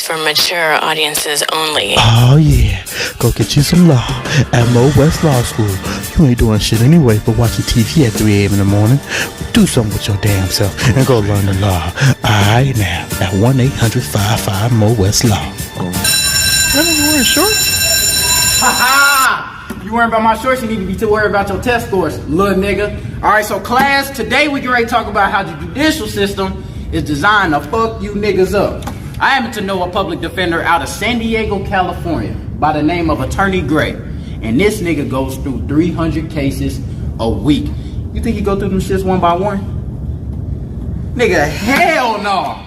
for mature audiences only. Oh yeah, go get you some law at Mo West Law School. You ain't doing shit anyway but watching TV at 3 a.m. in the morning. Do something with your damn self and go learn the law. Alright now, at 1-800-55-MO West Law. That nigga wearing shorts? Ha ha! You worrying about my shorts, you need to be worried about your test scores, little nigga. Alright, so class, today we get ready to talk about how the judicial system is designed to fuck you niggas up. I happen to know a public defender out of San Diego, California, by the name of Attorney Gray. And this nigga goes through 300 cases a week. You think he go through them shits one by one? Nigga, hell no!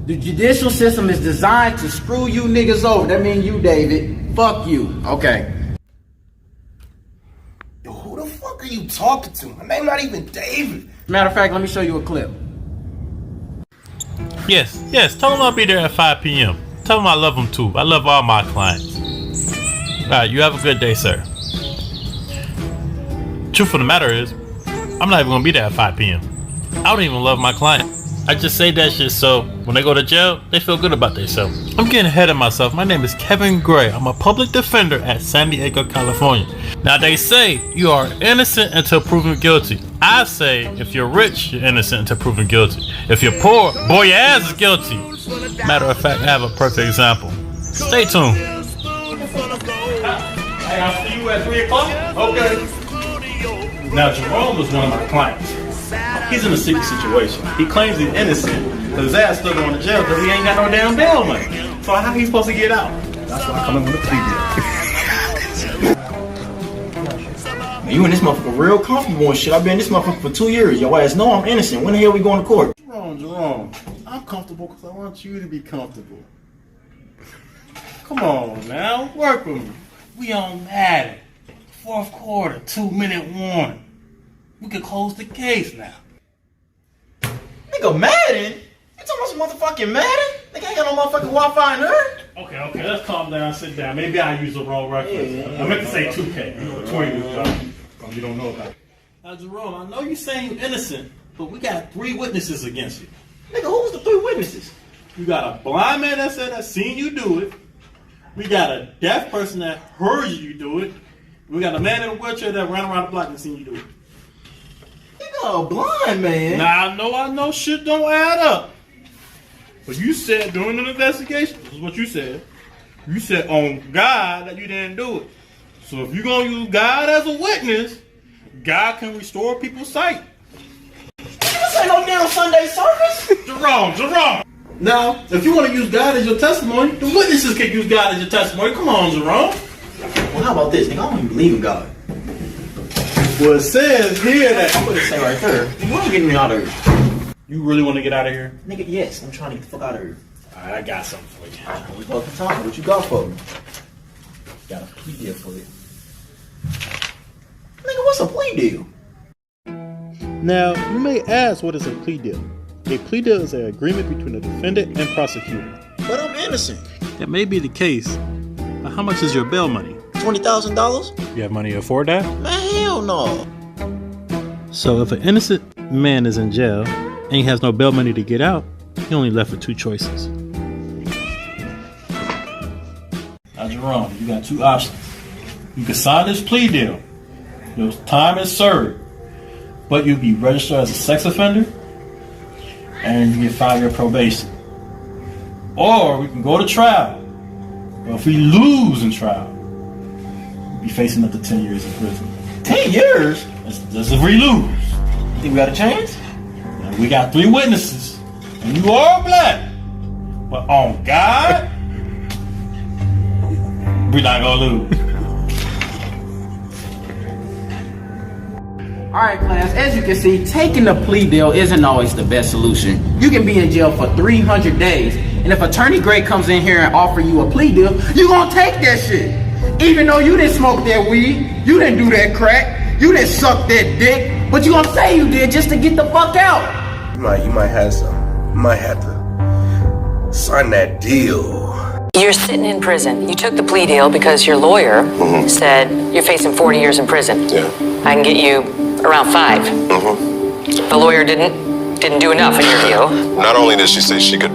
The judicial system is designed to screw you niggas over. That mean you, David. Fuck you. Okay. Yo, who the fuck are you talking to? My name not even David. Matter of fact, let me show you a clip. Yes, tell them I'll be there at 5 p.m. Tell them I love them too. I love all my clients. Alright, you have a good day, sir. Truth of the matter is, I'm not even gonna be there at 5 p.m. I don't even love my client. I just say that shit so when they go to jail, they feel good about themselves. I'm getting ahead of myself. My name is Kevin Gray. I'm a public defender at San Diego, California. Now they say you are innocent until proven guilty. I say if you're rich, you're innocent until proven guilty. If you're poor, boy, your ass is guilty. Matter of fact, I have a perfect example. Stay tuned. Hey, I'll see you at 3 o'clock? Okay. Now Jerome was one of my clients. He's in a sticky situation. He claims he's innocent, but his ass still going to jail because he ain't got no damn bail money. So how he supposed to get out? That's why I come in with a plea deal. Man, you in this motherfucker real comfortable and shit. I've been in this motherfucker for 2 years. Your ass know I'm innocent. When the hell we going to court? Jerome, I'm comfortable because I want you to be comfortable. Come on now, work with me. We on Madden. Fourth quarter, 2-minute warning. We could close the case now. Nigga, Madden? You talking about some motherfucking Madden? Nigga ain't got no motherfucking Wi-Fi in there. Okay, let's calm down, sit down. Maybe I used the wrong reference. I meant to say 2K. You know, 20 you don't know about it. Now, Jerome, I know you're saying you're innocent, but we got 3 witnesses against you. Nigga, who's the 3 witnesses? You got a blind man that said that seen you do it. We got a deaf person that heard you do it. We got a man in a wheelchair that ran around the block and seen you do it. Nigga, a blind man. Now, I know shit don't add up. But you said during an investigation, this is what you said. You said on God that you didn't do it. So if you're going to use God as a witness, God can restore people's sight. This ain't no damn Sunday service. Jerome. Now, if you want to use God as your testimony, the witnesses can use God as your testimony. Come on, Jerome. Well, how about this? Nigga, I don't even believe in God. Well, it says here that... I'm gonna say right there. You ain't getting me out of here. You really want to get out of here? Nigga, yes. I'm trying to get the fuck out of here. Alright, I got something for you. We fucking talking. What you got for me? Got a plea deal for you. Nigga, what's a plea deal? Now, you may ask what is a plea deal. A plea deal is an agreement between a defendant and prosecutor. But I'm innocent. That may be the case, but how much is your bail money? $20,000? You have money to afford that? Man, hell no. So if an innocent man is in jail and he has no bail money to get out, he only left with 2 choices. Now Jerome, you got 2 options. You can sign this plea deal. Your time is served, but you'll be registered as a sex offender and you get 5-year probation. Or we can go to trial. But if we lose in trial, we'll be facing up to 10 years in prison. 10 years? That's if we lose. You think we got a chance? And we got 3 witnesses. And you are black. But on God, we're not gonna lose. Alright class, as you can see, taking a plea deal isn't always the best solution. You can be in jail for 300 days, and if Attorney Gray comes in here and offer you a plea deal, you gonna take that shit. Even though you didn't smoke that weed, you didn't do that crack, you didn't suck that dick, but you gonna say you did just to get the fuck out. You might have some. You might have to sign that deal. You're sitting in prison. You took the plea deal because your lawyer said you're facing 40 years in prison. Yeah. I can get you around 5. The lawyer didn't do enough in your view. Not only did she say she could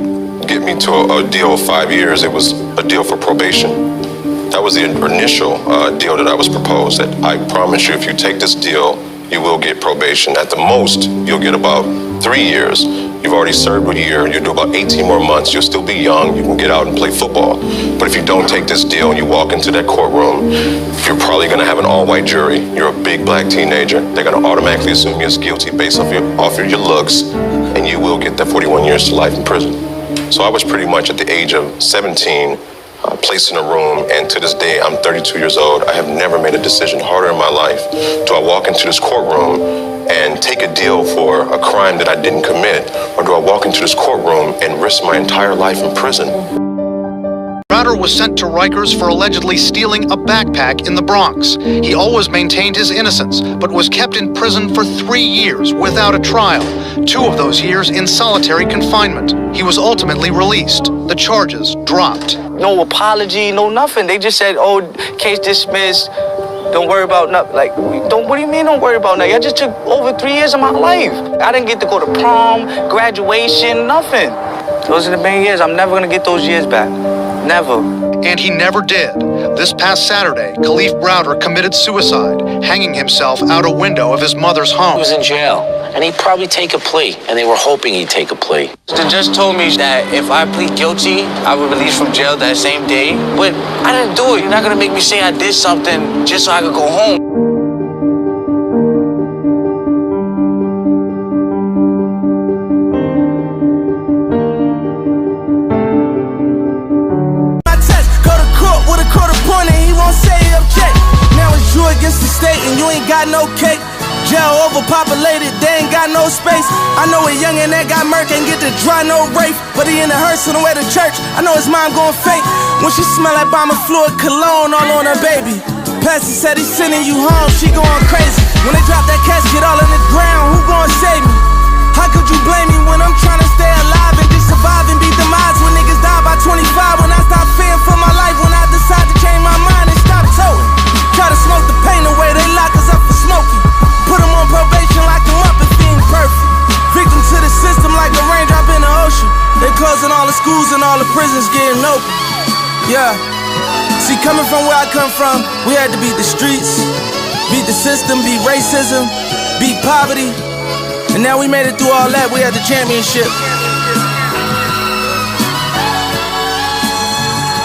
get me to a deal of 5 years. It was a deal for probation. That was the initial deal that I was proposed, that I promise you, if you take this deal, you will get probation. At the most, you'll get about 3 years. You've already served a year. You'll do about 18 more months. You'll still be young. You can get out and play football. But if you don't take this deal and you walk into that courtroom, you're probably going to have an all-white jury. You're a big black teenager. They're going to automatically assume you're guilty based off your looks, and you will get that 41 years to life in prison. So I was pretty much at the age of 17, placed in a room, and to this day, I'm 32 years old. I have never made a decision harder in my life. Do I walk into this courtroom and take a deal for a crime that I didn't commit, or do I walk into this courtroom and risk my entire life in prison? Browder was sent to Rikers for allegedly stealing a backpack in the Bronx. He always maintained his innocence, but was kept in prison for 3 years without a trial, 2 of those years in solitary confinement. He was ultimately released. The charges dropped. No apology, no nothing. They just said, oh, case dismissed. Don't worry about nothing. Like, what do you mean don't worry about nothing? I just took over 3 years of my life. I didn't get to go to prom, graduation, nothing. Those are the main years. I'm never gonna get those years back. Never. And he never did. This past Saturday, Kalief Browder committed suicide, hanging himself out a window of his mother's home. He was in jail, and he'd probably take a plea, and they were hoping he'd take a plea. The judge told me that if I plead guilty, I would release from jail that same day. But I didn't do it. You're not gonna make me say I did something just so I could go home. Against the state and you ain't got no cake. Jail overpopulated, they ain't got no space. I know a youngin' that got murked ain't get to dry no rape, but he in the hearse on the way to church. I know his mom going faint when she smell like bomber fluid cologne all on her baby. Pastor said he's sending you home, she going crazy. When they drop that casket all in the ground, who gon' save me? How could you blame me when I'm trying to stay alive and just survive and beat the odds? When niggas die by 25, when I stop fearing for my life, when I decide to change my mind and stop towing. Try to smoke the pain away, they lock us up for smoking. Put them on probation, lock them up if he ain't perfect. Victim to the system like a raindrop in the ocean. They closing all the schools and all the prisons getting open. Yeah. See, coming from where I come from, we had to beat the streets, beat the system, beat racism, beat poverty. And now we made it through all that, we had the championship.